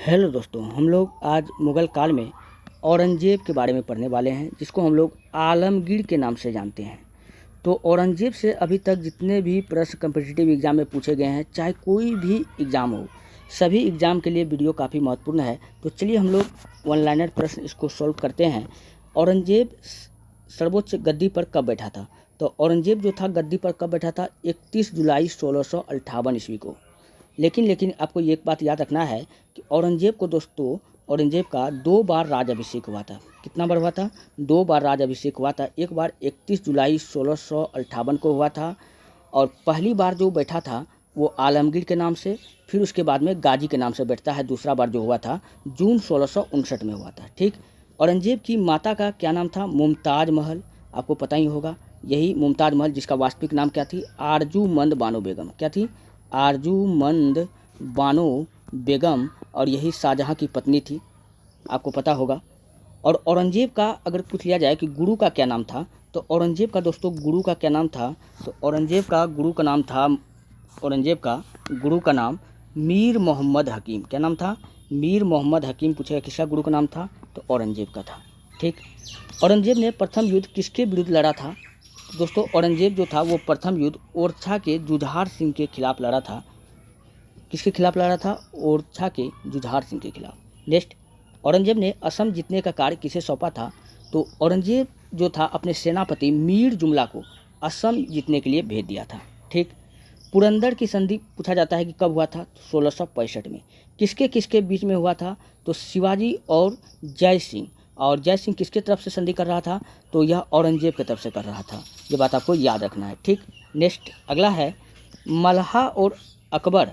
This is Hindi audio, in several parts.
हेलो दोस्तों, हम लोग आज मुग़ल काल में औरंगज़ेब के बारे में पढ़ने वाले हैं, जिसको हम लोग आलमगीर के नाम से जानते हैं। तो औरंगज़ेब से अभी तक जितने भी प्रश्न कम्पिटिटिव एग्ज़ाम में पूछे गए हैं, चाहे कोई भी एग्ज़ाम हो, सभी एग्ज़ाम के लिए वीडियो काफ़ी महत्वपूर्ण है। तो चलिए हम लोग वन लाइनर प्रश्न इसको सॉल्व करते हैं। औरंगज़ेब सर्वोच्च गद्दी पर कब बैठा था? तो औरंगज़ेब जो था गद्दी पर कब बैठा था? 31 जुलाई 1658 ईस्वी को। लेकिन आपको ये एक बात याद रखना है कि औरंगज़ेब का 2 बार राज्याभिषेक हुआ था। कितना बार हुआ था? 2 बार राज्याभिषेक हुआ था। एक बार 31 जुलाई 1658 को हुआ था और पहली बार जो बैठा था वो आलमगीर के नाम से, फिर उसके बाद में गाजी के नाम से बैठता है। दूसरा बार जो हुआ था जून 1659 में हुआ था। ठीक। औरंगज़ेब की माता का क्या नाम था? मुमताज़ महल। आपको पता ही होगा, यही मुमताज़ महल, जिसका वास्तविक नाम क्या थी? आरजूमंद बानो बेगम। क्या थी? आरजूमंद बानो बेगम। और यही शाहजहाँ की पत्नी थी, आपको पता होगा। और औरंगज़ेब का अगर पूछ लिया जाए कि गुरु का क्या नाम था, तो औरंगज़ेब का दोस्तों गुरु का क्या नाम था? तो औरंगज़ेब का गुरु का नाम मीर मोहम्मद हकीम। क्या नाम था? मीर मोहम्मद हकीम। पूछेगा किसका गुरु का नाम था? तो औरंगज़ेब का था। ठीक। औरंगज़ेब ने प्रथम युद्ध किसके विरुद्ध लड़ा था? दोस्तों औरंगज़ेब जो था वो प्रथम युद्ध ओरछा के जुझार सिंह के खिलाफ लड़ा था। किसके खिलाफ लड़ा था? ओरछा के जुझार सिंह के खिलाफ। नेक्स्ट, औरंगज़ेब ने असम जीतने का कार्य किसे सौंपा था? तो औरंगज़ेब जो था अपने सेनापति मीर जुमला को असम जीतने के लिए भेज दिया था। ठीक। पुरंदर की संधि पूछा जाता है कि कब हुआ था? 1665 में। किसके किसके बीच में हुआ था? तो शिवाजी और जय सिंह। और जय सिंह किसके तरफ से संधि कर रहा था? तो यह औरंगज़ेब की तरफ से कर रहा था। ये बात आपको याद रखना है। ठीक। नेक्स्ट अगला है, मल्हा और अकबर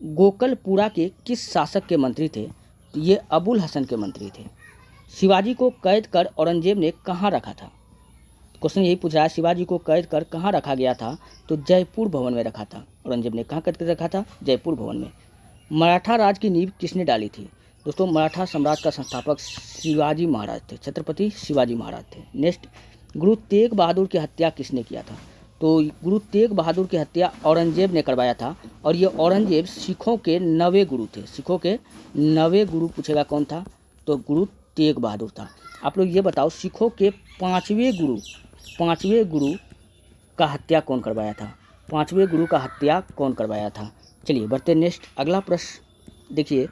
गोकलपुरा के किस शासक के मंत्री थे? तो ये अबुल हसन के मंत्री थे। शिवाजी को कैद कर औरंगज़ेब ने कहाँ रखा था? क्वेश्चन यही पूछ रहा है, शिवाजी को कैद कर कहाँ रखा गया था? तो जयपुर भवन में रखा था। औरंगज़ेब ने कहाँ कैद कर रखा था? जयपुर भवन में। मराठा राज की नींव किसने डाली थी? दोस्तों मराठा साम्राज्य का संस्थापक शिवाजी महाराज थे, छत्रपति शिवाजी महाराज थे। नेक्स्ट, गुरु तेग बहादुर की हत्या किसने किया था? तो गुरु तेग बहादुर की हत्या औरंगज़ेब ने करवाया था। और ये औरंगज़ेब सिखों के 9वें गुरु थे। सिखों के 9वें गुरु पूछेगा कौन था? तो गुरु तेग बहादुर था। आप लोग ये बताओ, सिखों के 5वें गुरु का हत्या कौन करवाया था? 5वें गुरु का हत्या कौन करवाया था? चलिए बढ़ते नेक्स्ट अगला प्रश्न देखिए,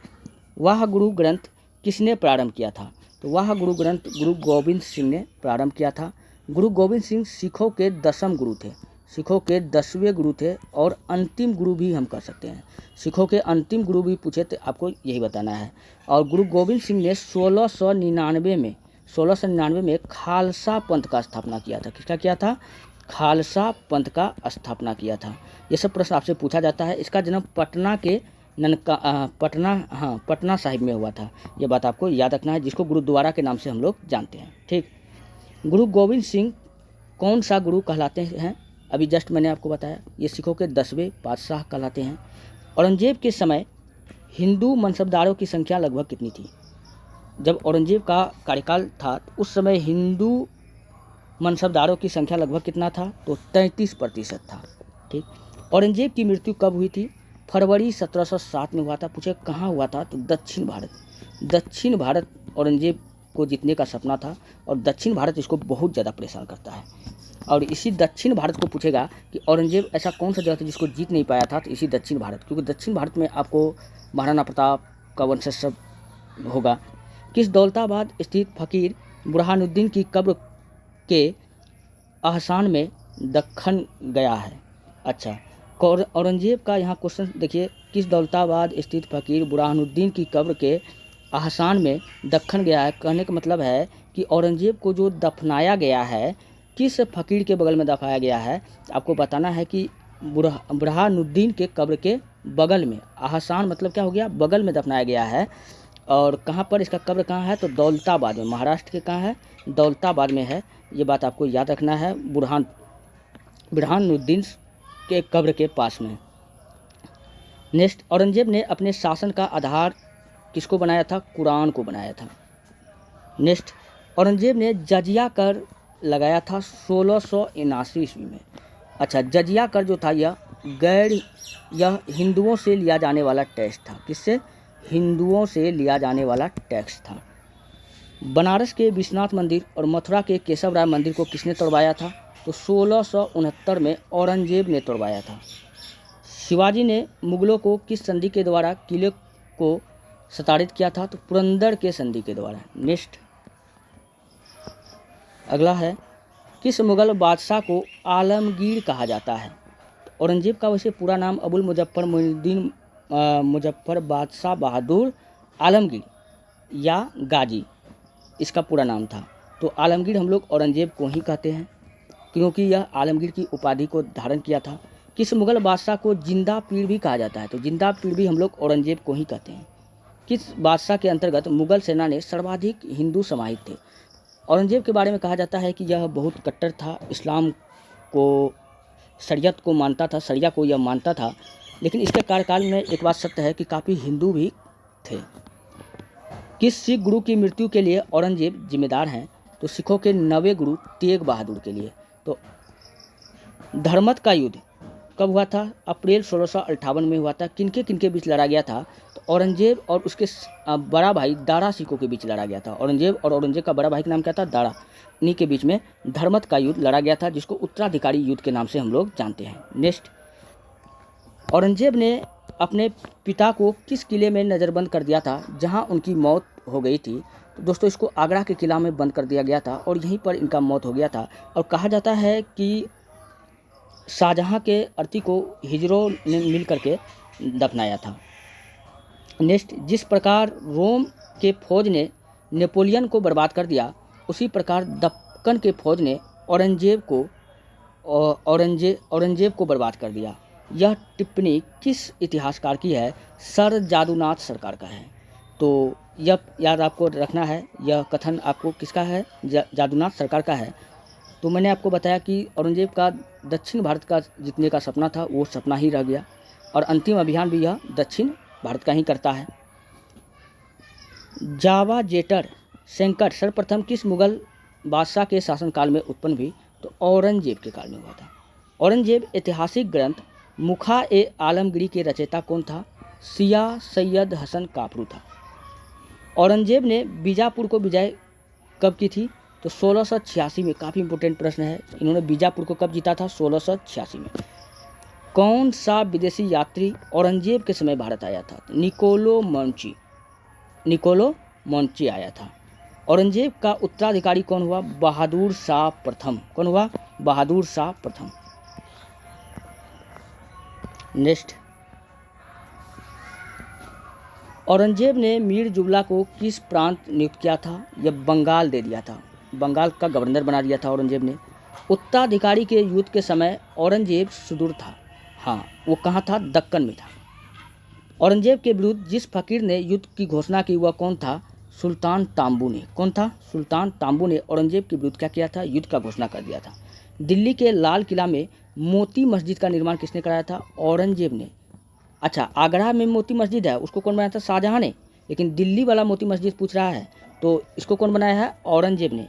वह गुरु ग्रंथ किसने प्रारंभ किया था? तो वह गुरु ग्रंथ गुरु गोविंद सिंह ने प्रारंभ किया था। गुरु गोविंद सिंह सिखों के 10वें गुरु थे। सिखों के 10वें गुरु थे और अंतिम गुरु भी हम कह सकते हैं। सिखों के अंतिम गुरु भी पूछे तो आपको यही बताना है। और गुरु गोविंद सिंह ने 1699 में खालसा पंथ का स्थापना किया था। किसका किया था? खालसा पंथ का स्थापना किया था। ये सब प्रश्न आपसे पूछा जाता है। इसका जन्म पटना साहिब में हुआ था। ये बात आपको याद रखना है, जिसको गुरुद्वारा के नाम से हम लोग जानते हैं। ठीक। गुरु गोविंद सिंह कौन सा गुरु कहलाते हैं? अभी जस्ट मैंने आपको बताया, ये सिखों के 10वें पातशाह कहलाते हैं। औरंगज़ेब के समय हिंदू मनसबदारों की संख्या लगभग कितनी थी? जब औरंगज़ेब का कार्यकाल था उस समय हिंदू मनसबदारों की संख्या लगभग कितना था? तो 33% था। ठीक। औरंगज़ेब की मृत्यु कब हुई थी? फरवरी 1707 में हुआ था। पूछे कहाँ हुआ था? तो दक्षिण भारत औरंगज़ेब को जीतने का सपना था और दक्षिण भारत इसको बहुत ज़्यादा परेशान करता है। और इसी दक्षिण भारत को पूछेगा कि औरंगज़ेब ऐसा कौन सा जगह था जिसको जीत नहीं पाया था? तो इसी दक्षिण भारत, क्योंकि दक्षिण भारत में आपको महाराणा प्रताप का वंशज सब होगा। किस दौलताबाद स्थित फकीर बुरहानुद्दीन की कब्र के आहसान में दखन गया है? अच्छा, औरंगज़ेब का यहाँ क्वेश्चन देखिए, किस दौलताबाद स्थित फकीर बुरहानुद्दीन की कब्र के आहसान में दखन गया है? कहने का मतलब है कि औरंगज़ेब को जो दफनाया गया है, किस फकीर के बगल में दफनाया गया है? आपको बताना है कि बुरहानुद्दीन के कब्र के बगल में। आहसान मतलब क्या हो गया? बगल में दफनाया गया है। और कहाँ पर इसका कब्र कहाँ है? तो दौलताबाद में। महाराष्ट्र के कहाँ है? दौलताबाद में है। ये बात आपको याद रखना है, बुरहानुद्दीन के कब्र के पास में। नेक्स्ट, औरंगज़ेब ने अपने शासन का आधार किसको बनाया था? कुरान को बनाया था। नेक्स्ट, औरंगज़ेब ने जजिया कर लगाया था 1679 ईस्वी में। अच्छा, जजिया कर जो था यह हिंदुओं से लिया जाने वाला टैक्स था। किससे? हिंदुओं से लिया जाने वाला टैक्स था। बनारस के विश्वनाथ मंदिर और मथुरा के केशव राय मंदिर को किसने तोड़वाया था? तो 1669 में औरंगजेब ने तोड़वाया था। शिवाजी ने मुगलों को किस संधि के द्वारा किले को सताड़ित किया था? तो पुरंदर के संधि के द्वारा। नेक्स्ट अगला है, किस मुगल बादशाह को आलमगीर कहा जाता है? तो औरंगजेब का वैसे पूरा नाम अबुल मुजफ्फर मोइनुद्दीन मुजफ्फर बादशाह बहादुर आलमगीर या गाजी इसका पूरा नाम था। तो आलमगीर हम लोग औरंगजेब को ही कहते हैं क्योंकि यह आलमगीर की उपाधि को धारण किया था। किस मुगल बादशाह को जिंदा पीर भी कहा जाता है? तो जिंदा पीर भी हम लोग औरंगजेब को ही कहते हैं। किस बादशाह के अंतर्गत मुगल सेना ने सर्वाधिक हिंदू समाहित थे? औरंगजेब के बारे में कहा जाता है कि यह बहुत कट्टर था, इस्लाम को शरीयत को मानता था, शरिया को यह मानता था। लेकिन इसके कार्यकाल में एक बात सत्य है कि काफ़ी हिंदू भी थे। किस सिख गुरु की मृत्यु के लिए औरंगजेब जिम्मेदार हैं? तो सिखों के 9वें गुरु तेग बहादुर के लिए। तो धर्मत का युद्ध कब हुआ था? अप्रैल 1658 में हुआ था। किनके किनके बीच लड़ा गया था? तो औरंगजेब और उसके बड़ा भाई दारा सिखों के बीच लड़ा गया था। औरंगजेब और औरंगजेब का बड़ा भाई का नाम क्या था? दारा। इन्हीं के बीच में धर्मत का युद्ध लड़ा गया था, जिसको उत्तराधिकारी युद्ध के नाम से हम लोग जानते हैं। नेक्स्ट, औरंगजेब ने अपने पिता को किस किले में नज़रबंद कर दिया था जहां उनकी मौत हो गई थी? तो दोस्तों इसको आगरा के किला में बंद कर दिया गया था और यहीं पर इनका मौत हो गया था। और कहा जाता है कि शाहजहां के अर्थी को हिजरों ने मिल करके दफनाया था। नेक्स्ट, जिस प्रकार रोम के फौज ने नेपोलियन को बर्बाद कर दिया, उसी प्रकार दक्कन के फौज ने औरंगजेब को बर्बाद कर दिया। यह टिप्पणी किस इतिहासकार की है? सर जादूनाथ सरकार का है। तो यह याद आपको रखना है, यह कथन आपको किसका है? जादूनाथ सरकार का है। तो मैंने आपको बताया कि औरंगजेब का दक्षिण भारत का जीतने का सपना था, वो सपना ही रह गया और अंतिम अभियान भी यह दक्षिण भारत का ही करता है। जावा जेटर संकट सर्वप्रथम किस मुगल बादशाह के शासनकाल में उत्पन्न हुई? तो औरंगजेब के काल में हुआ था। औरंगजेब ऐतिहासिक ग्रंथ मुखा ए आलमगीरी के रचयिता कौन था? सिया सैयद हसन काफरू था। औरंगजेब ने बीजापुर को विजय कब की थी? तो 1686 में। काफ़ी इंपॉर्टेंट प्रश्न है। इन्होंने बीजापुर को कब जीता था? 1686 में। कौन सा विदेशी यात्री औरंगजेब के समय भारत आया था? निकोलो मौंची आया था। औरंगजेब का उत्तराधिकारी कौन हुआ? बहादुर शाह प्रथम। कौन हुआ? बहादुर शाह प्रथम। नेक्स्ट, औरंगजेब ने मीर जुमला को किस प्रांत नियुक्त किया था? यह बंगाल दे दिया था, बंगाल का गवर्नर बना दिया था औरंगजेब ने। उत्तराधिकारी के युद्ध के समय औरंगजेब सुदूर था। हाँ, वो कहाँ था? दक्कन में था। औरंगजेब के विरुद्ध जिस फकीर ने युद्ध की घोषणा की वह कौन था? सुल्तान तांबू ने। कौन था? सुल्तान तांबू ने औरंगजेब के विरुद्ध क्या किया था? युद्ध का घोषणा कर दिया था। दिल्ली के लाल किला में मोती मस्जिद का निर्माण किसने कराया था? औरंगजेब ने। अच्छा, आगरा में मोती मस्जिद है, उसको कौन बनाया था? शाहजहां ने। लेकिन दिल्ली वाला मोती मस्जिद पूछ रहा है, तो इसको कौन बनाया है? औरंगजेब ने।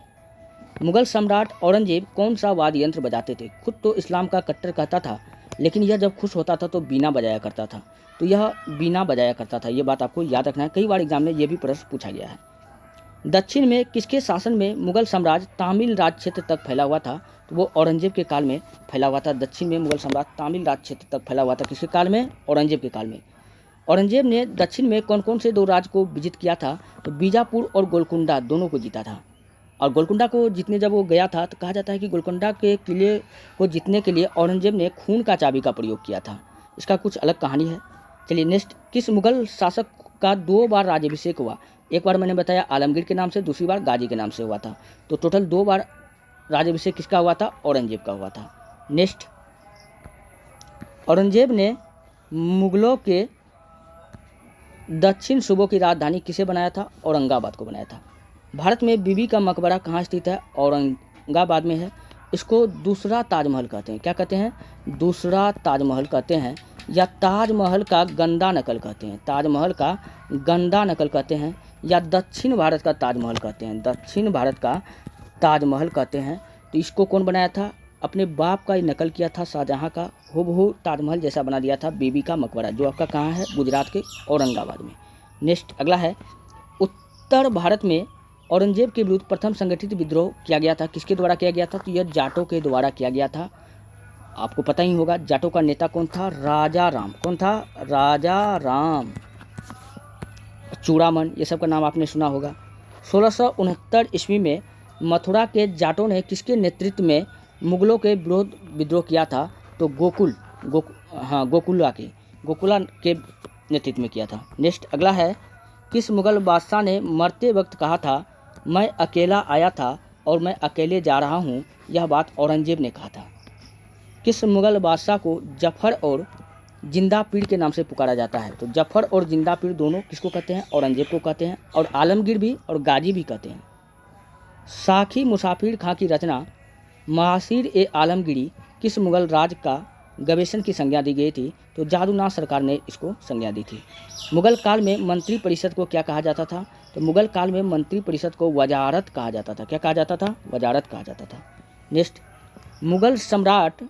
मुगल सम्राट औरंगजेब कौन सा वाद्य यंत्र बजाते थे? खुद तो इस्लाम का कट्टर कहता था, लेकिन यह जब खुश होता था तो बीना बजाया करता था। तो यह बीना बजाया करता था, ये बात आपको याद रखना है। कई बार एग्जाम में ये भी प्रश्न पूछा गया है। दक्षिण में किसके शासन में मुगल साम्राज्य तामिल राज क्षेत्र तक फैला हुआ था? तो वो औरंगजेब के काल में फैला हुआ था। दक्षिण में मुगल साम्राज्य तामिल राज क्षेत्र तक फैला हुआ था। किसके काल में? औरंगजेब के काल में। औरंगजेब ने दक्षिण में कौन कौन से 2 राज्य को विजित किया था? तो बीजापुर और गोलकुंडा दोनों को जीता था। और गोलकुंडा को जीतने जब वो गया था तो कहा जाता है कि गोलकुंडा के किले को जीतने के लिए औरंगजेब ने खून का चाबी का प्रयोग किया था। इसका कुछ अलग कहानी है। चलिए नेक्स्ट, किस मुगल शासक का 2 बार राज्याभिषेक हुआ? एक बार मैंने बताया आलमगीर के नाम से, दूसरी बार गाजी के नाम से हुआ था। तो टोटल 2 बार राज्याभिषेक किसका हुआ था? औरंगजेब का हुआ था। नेक्स्ट, औरंगजेब ने मुगलों के दक्षिण सूबों की राजधानी किसे बनाया था? औरंगाबाद को बनाया था। भारत में बीबी का मकबरा कहाँ स्थित है? औरंगाबाद में है। इसको दूसरा ताजमहल कहते हैं। क्या कहते हैं? दूसरा ताजमहल कहते हैं, या ताजमहल का गंदा नकल कहते हैं। ताजमहल का गंदा नकल कहते हैं, या दक्षिण भारत का ताजमहल कहते हैं। दक्षिण भारत का ताजमहल कहते हैं। तो इसको कौन बनाया था? अपने बाप का ही नकल किया था शाहजहां का, हूबहू ताजमहल जैसा बना दिया था बीबी का मकबरा, जो आपका कहाँ है? गुजरात के औरंगाबाद में। नेक्स्ट अगला है, उत्तर भारत में औरंगजेब के विरुद्ध प्रथम संगठित विद्रोह किया गया था, किसके द्वारा किया गया था? तो यह जाटों के द्वारा किया गया था। आपको पता ही होगा जाटों का नेता कौन था? राजा राम। कौन था? राजा राम। चूड़ामन, ये सब का नाम आपने सुना होगा। 1669 ईस्वी में मथुरा के जाटों ने किसके नेतृत्व में मुगलों के विरोध विद्रोह किया था? तो गोकुला के नेतृत्व में किया था। नेक्स्ट अगला है, किस मुगल बादशाह ने मरते वक्त कहा था मैं अकेला आया था और मैं अकेले जा रहा हूँ? यह बात औरंगजेब ने कहा था। किस मुगल बादशाह को जफर और जिंदा पीर के नाम से पुकारा जाता है? तो जफर और जिंदा पीर दोनों किसको कहते हैं? औरंगजेब को कहते हैं, और आलमगीर भी और गाजी भी कहते हैं। साखी मुसाफिर खां की रचना महासिर ए आलमगीरी किस मुगल राज का गवेषण की संज्ञा दी गई थी? तो जादूनाथ सरकार ने इसको संज्ञा दी थी। मुगल काल में मंत्री परिषद को क्या कहा जाता था? तो मुगल काल में मंत्री परिषद को वजारत कहा जाता था। क्या कहा जाता था? वजारत कहा जाता था। नेक्स्ट, मुगल सम्राट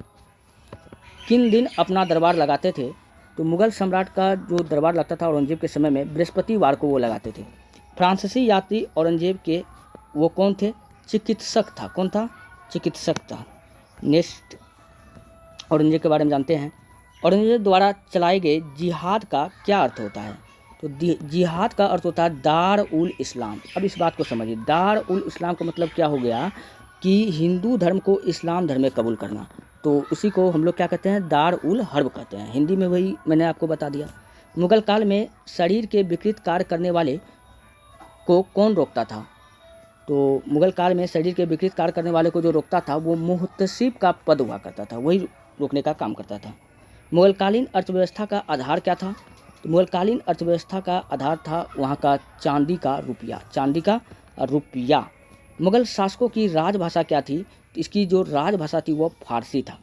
किन दिन अपना दरबार लगाते थे? तो मुगल सम्राट का जो दरबार लगता था औरंगजेब के समय में बृहस्पतिवार को वो लगाते थे। फ्रांसीसी यात्री औरंगजेब के वो कौन थे? चिकित्सक था। कौन था? चिकित्सक था। नेक्स्ट, औरंगजेब के बारे में जानते हैं। औरंगजेब द्वारा चलाए गए जिहाद का क्या अर्थ होता है? तो जिहाद का अर्थ होता है दार उल इस्लाम। अब इस बात को समझिए, दार उल इस्लाम का मतलब क्या हो गया कि हिंदू धर्म को इस्लाम धर्म में कबूल करना। तो उसी को हम लोग क्या कहते हैं? दार उल हर्ब कहते हैं। हिंदी में वही मैंने आपको बता दिया। मुगल काल में शरीर के विकृत कार्य करने वाले को कौन रोकता था? तो मुगल काल में शरीर के विकृत कार्य करने वाले को जो रोकता था वो मुहतसिब का पद हुआ करता था, वही रोकने का काम करता था। मुगलकालीन अर्थव्यवस्था का आधार क्या था? तो मुगलकालीन अर्थव्यवस्था का आधार था वहाँ का चांदी का रुपया। चांदी का रुपया। मुगल शासकों की राजभाषा क्या थी? तो इसकी जो राजभाषा थी वो फारसी था।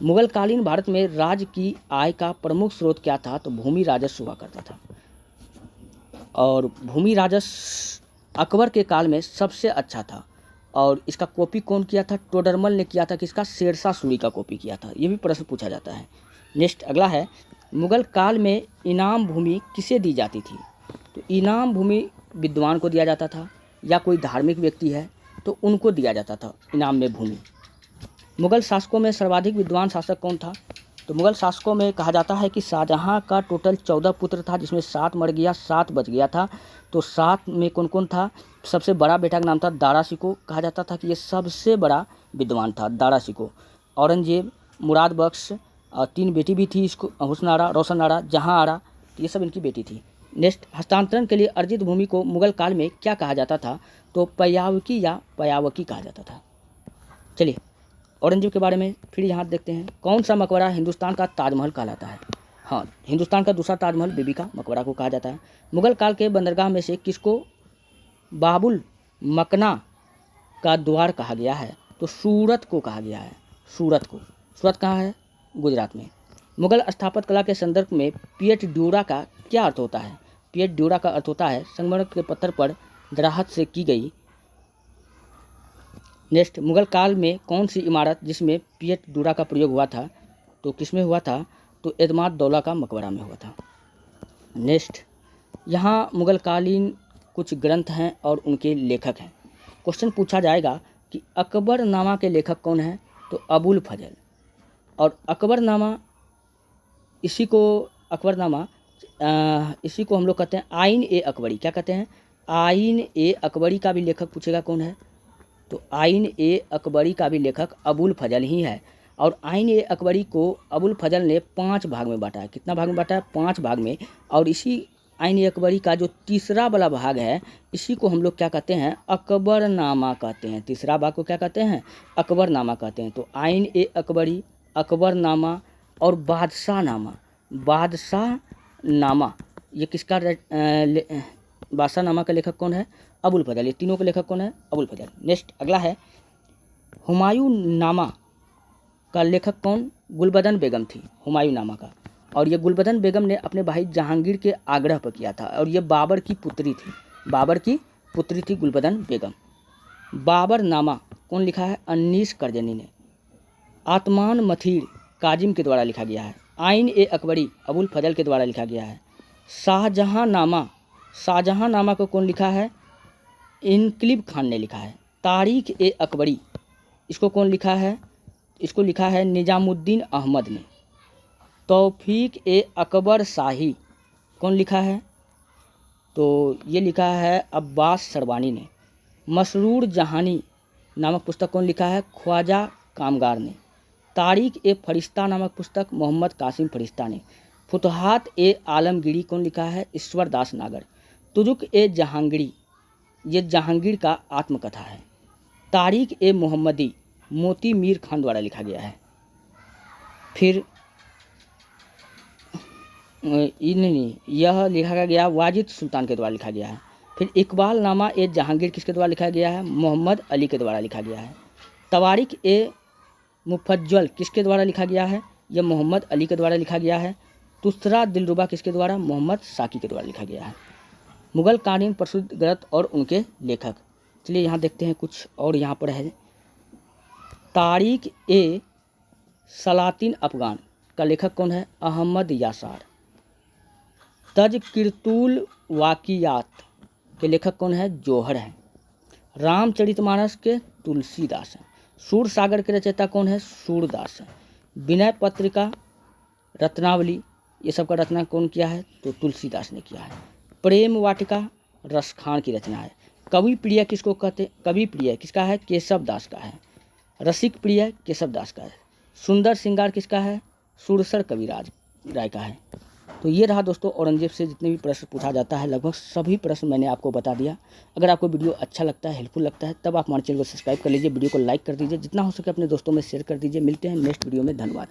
मुगलकालीन भारत में राज्य की आय का प्रमुख स्रोत क्या था? तो भूमि राजस्व हुआ करता था। और भूमि राजस्व अकबर के काल में सबसे अच्छा था। और इसका कॉपी कौन किया था? टोडरमल ने किया था। किसका? शेरशाह सूरी का कॉपी किया था। ये भी प्रश्न पूछा जाता है। नेक्स्ट अगला है, मुगल काल में इनाम भूमि किसे दी जाती थी? तो इनाम भूमि विद्वान को दिया जाता था, या कोई धार्मिक व्यक्ति है तो उनको दिया जाता था इनाम में भूमि। मुगल शासकों में सर्वाधिक विद्वान शासक कौन था? तो मुगल शासकों में कहा जाता है कि शाहजहाँ का टोटल 14 पुत्र था, जिसमें 7 मर गया, 7 बच गया था। तो 7 में कौन कौन था? सबसे बड़ा बेटा का नाम था दारा शिकोह। कहा जाता था कि ये सबसे बड़ा विद्वान था दारा शिकोह। औरंगजेब, मुराद बख्श, और 3 बेटी भी थी इसको, हुस्न आरा, रोशन आरा, जहाँ आरा, ये सब इनकी बेटी थी। नेक्स्ट, हस्तांतरण के लिए अर्जित भूमि को मुगल काल में क्या कहा जाता था? तो पयावकी या पयावकी कहा जाता था। चलिए औरंगजेब के बारे में फिर यहाँ देखते हैं। कौन सा मकबरा हिंदुस्तान का ताजमहल कहलाता है? हाँ, हिंदुस्तान का दूसरा ताजमहल बीबी का मकबरा को कहा जाता है। मुगल काल के बंदरगाह में से किसको बाबुल मकना का द्वार कहा गया है? तो सूरत को कहा गया है। सूरत को। सूरत कहाँ है? गुजरात में। मुगल स्थापत्य कला के संदर्भ में पियट ड्यूरा का क्या अर्थ होता है? पियट ड्यूरा का अर्थ होता है संगमरमर के पत्थर पर दराहत से की गई। नेक्स्ट, मुगल काल में कौन सी इमारत जिसमें पियट ड्यूरा का प्रयोग हुआ था? तो किसमें हुआ था? तो एतमाद दौला का मकबरा में हुआ था। नेक्स्ट, यहाँ मुगलकालीन कुछ ग्रंथ हैं और उनके लेखक हैं। क्वेश्चन पूछा जाएगा कि अकबरनामा के लेखक कौन है? तो अबुल फजल। और अकबरनामा, इसी को अकबरनामा इसी को हम लोग कहते हैं आइन ए अकबरी। क्या कहते हैं? आइन ए अकबरी का भी लेखक पूछेगा कौन है? तो आइन ए अकबरी का भी लेखक अबुल फजल ही है। और आइन ए अकबरी को अबुल फजल ने 5 भाग में बांटा है। कितना भाग में बांटा है? 5 भाग में। और इसी आइन ए अकबरी का जो तीसरा वाला भाग है, इसी को हम लोग क्या कहते हैं? अकबरनामा कहते हैं। तीसरा भाग को क्या कहते हैं? अकबरनामा कहते हैं। तो आइन ए अकबरी, अकबरनामा और बादशाहनामा। बादशाहनामा ये किसका बादशाहनामा का लेखक कौन है? अबुल फजल। ये तीनों के लेखक कौन है? अबुल फजल। नेक्स्ट अगला है, हुमायूं नामा का लेखक कौन? गुलबदन बेगम थी हुमायूं नामा का। और ये गुलबदन बेगम ने अपने भाई जहांगीर के आग्रह पर किया था। और ये बाबर की पुत्री थी। बाबर की पुत्री थी गुलबदन बेगम। बाबर नामा कौन लिखा है? अनीस करजनी ने। आत्मान मथीर काजिम के द्वारा लिखा गया है। आइन ए अकबरी अबुल फजल के द्वारा लिखा गया है। शाहजहाँ नामा शाहजहां नामा को कौन लिखा है? इनकलीब खान ने लिखा है। तारीख ए अकबरी इसको कौन लिखा है? इसको लिखा है निजामुद्दीन अहमद ने। तौफीक ए अकबर शाही कौन लिखा है? तो ये लिखा है अब्बास सरवानी ने। मसरूर जहानी नामक पुस्तक कौन लिखा है? ख्वाजा कामगार ने। तारीख ए फरिश्ता नामक पुस्तक मोहम्मद कासिम फरिश्ता ने। फुतहात ए आलमगीरी कौन लिखा है? ईश्वर दास नागर। तुजुक ए जहांगीरी ये जहांगीर का आत्मकथा है। तारीख ए मोहम्मदी मोती मीर खान द्वारा लिखा गया है। फिर नहीं, यह लिखा गया वाजिद सुल्तान के द्वारा लिखा गया है। फिर इकबाल नामा ए जहांगीर किसके द्वारा लिखा गया है? मोहम्मद अली के द्वारा लिखा गया है। तवारिख ए मुफज्जल किसके द्वारा लिखा गया है? यह मोहम्मद अली के द्वारा लिखा गया है। तुसरा दिलरुबा किसके द्वारा? मोहम्मद साकी के द्वारा लिखा गया है। मुगल कालीन प्रसिद्ध ग्रंथ और उनके लेखक। चलिए यहाँ देखते हैं कुछ और यहाँ पर है। तारीख ए सलातीन अफगान का लेखक कौन है? अहमद यासार। तज़किरतुल वाक़ियात के लेखक कौन है? जौहर हैं। रामचरितमानस के तुलसीदास हैं। सूर सागर के रचयिता कौन है? सूरदास हैं। विनय पत्रिका, रत्नावली ये सब का रचना कौन किया है? तो तुलसीदास ने किया है। प्रेम वाटिका रसखान की रचना है। कवि प्रिय किसको कहते? कवि प्रिय किसका है? केशव दास का है। रसिक प्रिय केशव दास का है। सुंदर श्रृंगार किसका है? सुरसर कविराज राय का है। तो ये रहा दोस्तों औरंगजेब से जितने भी प्रश्न पूछा जाता है, लगभग सभी प्रश्न मैंने आपको बता दिया। अगर आपको वीडियो अच्छा लगता है, हेल्पफुल लगता है, तब आप हमारे चैनल को सब्सक्राइब कर लीजिए, वीडियो को लाइक कर दीजिए, जितना हो सके अपने दोस्तों में शेयर कर दीजिए। मिलते हैं नेक्स्ट वीडियो में। धन्यवाद।